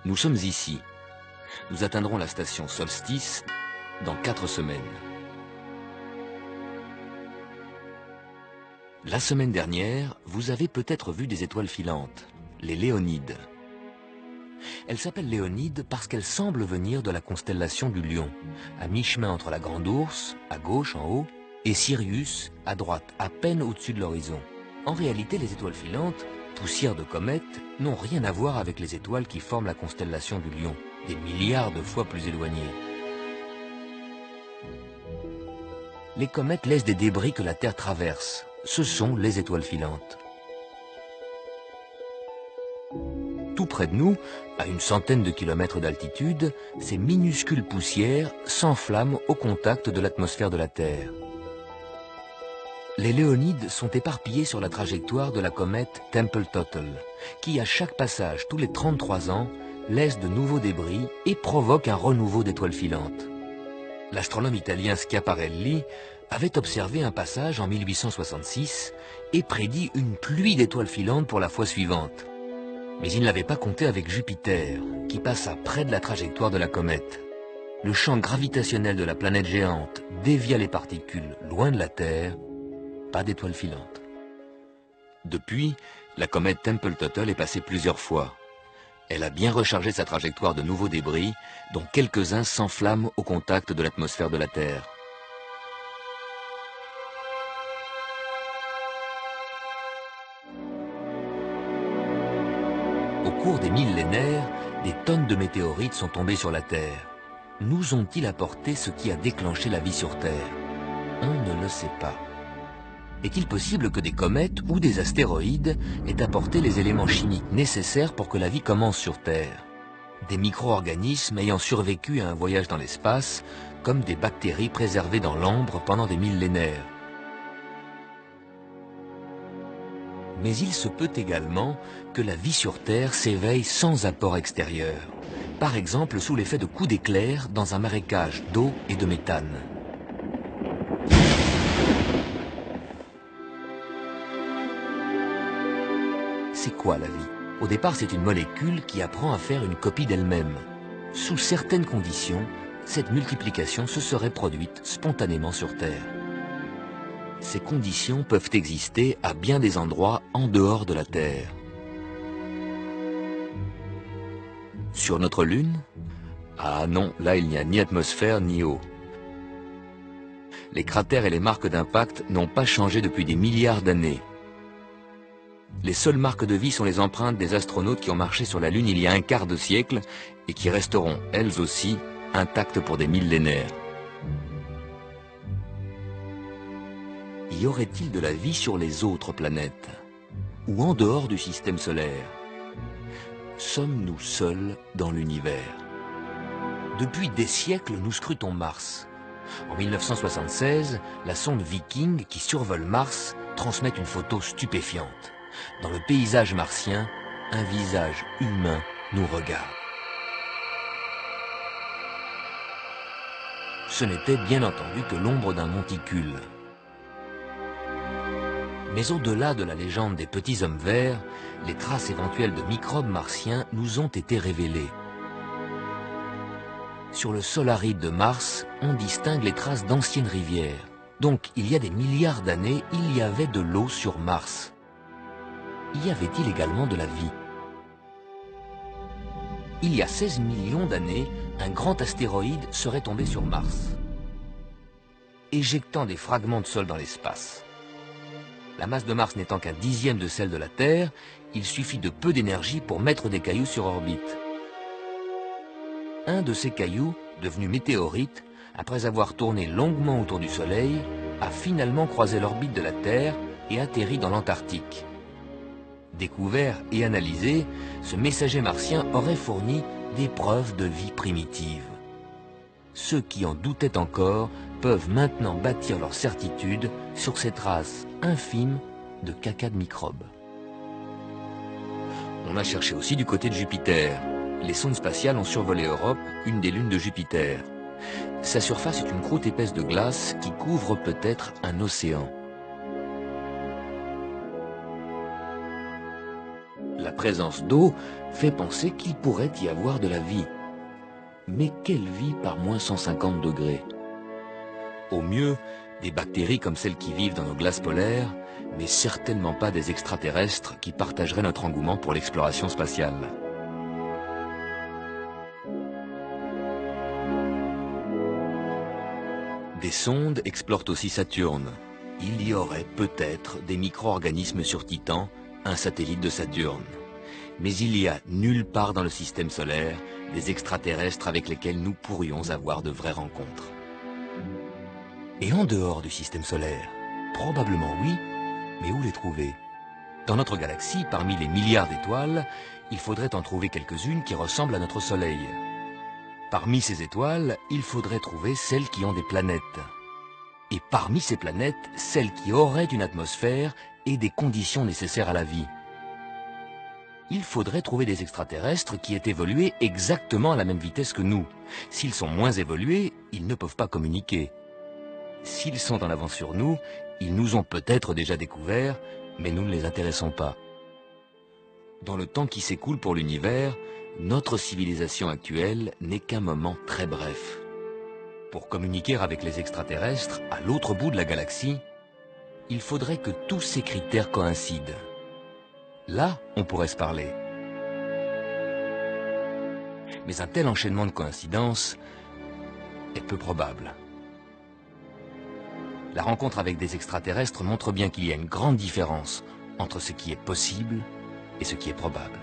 Nous sommes ici. Nous atteindrons la station Solstice dans 4 semaines. La semaine dernière, vous avez peut-être vu des étoiles filantes, les Léonides. Elles s'appellent Léonides parce qu'elles semblent venir de la constellation du Lion, à mi-chemin entre la Grande Ourse, à gauche en haut, et Sirius, à droite, à peine au-dessus de l'horizon. En réalité, les étoiles filantes, poussière de comètes, n'ont rien à voir avec les étoiles qui forment la constellation du Lion, des milliards de fois plus éloignées. Les comètes laissent des débris que la Terre traverse. Ce sont les étoiles filantes. Tout près de nous, à une centaine de kilomètres d'altitude, ces minuscules poussières s'enflamment au contact de l'atmosphère de la Terre. Les Léonides sont éparpillés sur la trajectoire de la comète Tempel-Tuttle, qui à chaque passage, tous les 33 ans, laisse de nouveaux débris et provoque un renouveau d'étoiles filantes. L'astronome italien Schiaparelli avait observé un passage en 1866 et prédit une pluie d'étoiles filantes pour la fois suivante. Mais il n'avait pas compté avec Jupiter, qui passa près de la trajectoire de la comète. Le champ gravitationnel de la planète géante dévia les particules loin de la Terre, pas d'étoiles filantes. Depuis, la comète Tempel-Tuttle est passée plusieurs fois. Elle a bien rechargé sa trajectoire de nouveaux débris, dont quelques-uns s'enflamment au contact de l'atmosphère de la Terre. Au cours des millénaires, des tonnes de météorites sont tombées sur la Terre. Nous ont-ils apporté ce qui a déclenché la vie sur Terre? On ne le sait pas. Est-il possible que des comètes ou des astéroïdes aient apporté les éléments chimiques nécessaires pour que la vie commence sur Terre? Des micro-organismes ayant survécu à un voyage dans l'espace, comme des bactéries préservées dans l'ambre pendant des millénaires. Mais il se peut également que la vie sur Terre s'éveille sans apport extérieur. Par exemple sous l'effet de coups d'éclair dans un marécage d'eau et de méthane. C'est quoi la vie? Au départ, c'est une molécule qui apprend à faire une copie d'elle-même. Sous certaines conditions, cette multiplication se serait produite spontanément sur Terre. Ces conditions peuvent exister à bien des endroits en dehors de la Terre. Sur notre Lune? Ah non, là il n'y a ni atmosphère ni eau. Les cratères et les marques d'impact n'ont pas changé depuis des milliards d'années. Les seules marques de vie sont les empreintes des astronautes qui ont marché sur la Lune il y a un quart de siècle et qui resteront, elles aussi, intactes pour des millénaires. Y aurait-il de la vie sur les autres planètes? Ou en dehors du système solaire? Sommes-nous seuls dans l'univers? Depuis des siècles, nous scrutons Mars. En 1976, la sonde Viking qui survole Mars transmet une photo stupéfiante. Dans le paysage martien, un visage humain nous regarde. Ce n'était bien entendu que l'ombre d'un monticule. Mais au-delà de la légende des petits hommes verts, les traces éventuelles de microbes martiens nous ont été révélées. Sur le sol aride de Mars, on distingue les traces d'anciennes rivières. Donc, il y a des milliards d'années, il y avait de l'eau sur Mars. Y avait-il également de la vie? Il y a 16 millions d'années, un grand astéroïde serait tombé sur Mars, éjectant des fragments de sol dans l'espace. La masse de Mars n'étant qu'un dixième de celle de la Terre, il suffit de peu d'énergie pour mettre des cailloux sur orbite. Un de ces cailloux, devenu météorite, après avoir tourné longuement autour du Soleil, a finalement croisé l'orbite de la Terre et atterri dans l'Antarctique. Découvert et analysé, ce messager martien aurait fourni des preuves de vie primitive. Ceux qui en doutaient encore peuvent maintenant bâtir leur certitude sur ces traces infimes de caca de microbes. On a cherché aussi du côté de Jupiter. Les sondes spatiales ont survolé Europe, une des lunes de Jupiter. Sa surface est une croûte épaisse de glace qui couvre peut-être un océan. La présence d'eau fait penser qu'il pourrait y avoir de la vie. Mais quelle vie par moins 150 degrés? Au mieux, des bactéries comme celles qui vivent dans nos glaces polaires, mais certainement pas des extraterrestres qui partageraient notre engouement pour l'exploration spatiale. Des sondes explorent aussi Saturne. Il y aurait peut-être des micro-organismes sur Titan, un satellite de Saturne. Mais il y a nulle part dans le système solaire des extraterrestres avec lesquels nous pourrions avoir de vraies rencontres. Et en dehors du système solaire? Probablement oui, mais où les trouver? Dans notre galaxie, parmi les milliards d'étoiles, il faudrait en trouver quelques-unes qui ressemblent à notre Soleil. Parmi ces étoiles, il faudrait trouver celles qui ont des planètes. Et parmi ces planètes, celles qui auraient une atmosphère et des conditions nécessaires à la vie. Il faudrait trouver des extraterrestres qui aient évolué exactement à la même vitesse que nous. S'ils sont moins évolués, ils ne peuvent pas communiquer. S'ils sont en avance sur nous, ils nous ont peut-être déjà découverts, mais nous ne les intéressons pas. Dans le temps qui s'écoule pour l'univers, notre civilisation actuelle n'est qu'un moment très bref. Pour communiquer avec les extraterrestres, à l'autre bout de la galaxie, il faudrait que tous ces critères coïncident. Là, on pourrait se parler. Mais un tel enchaînement de coïncidences est peu probable. La rencontre avec des extraterrestres montre bien qu'il y a une grande différence entre ce qui est possible et ce qui est probable.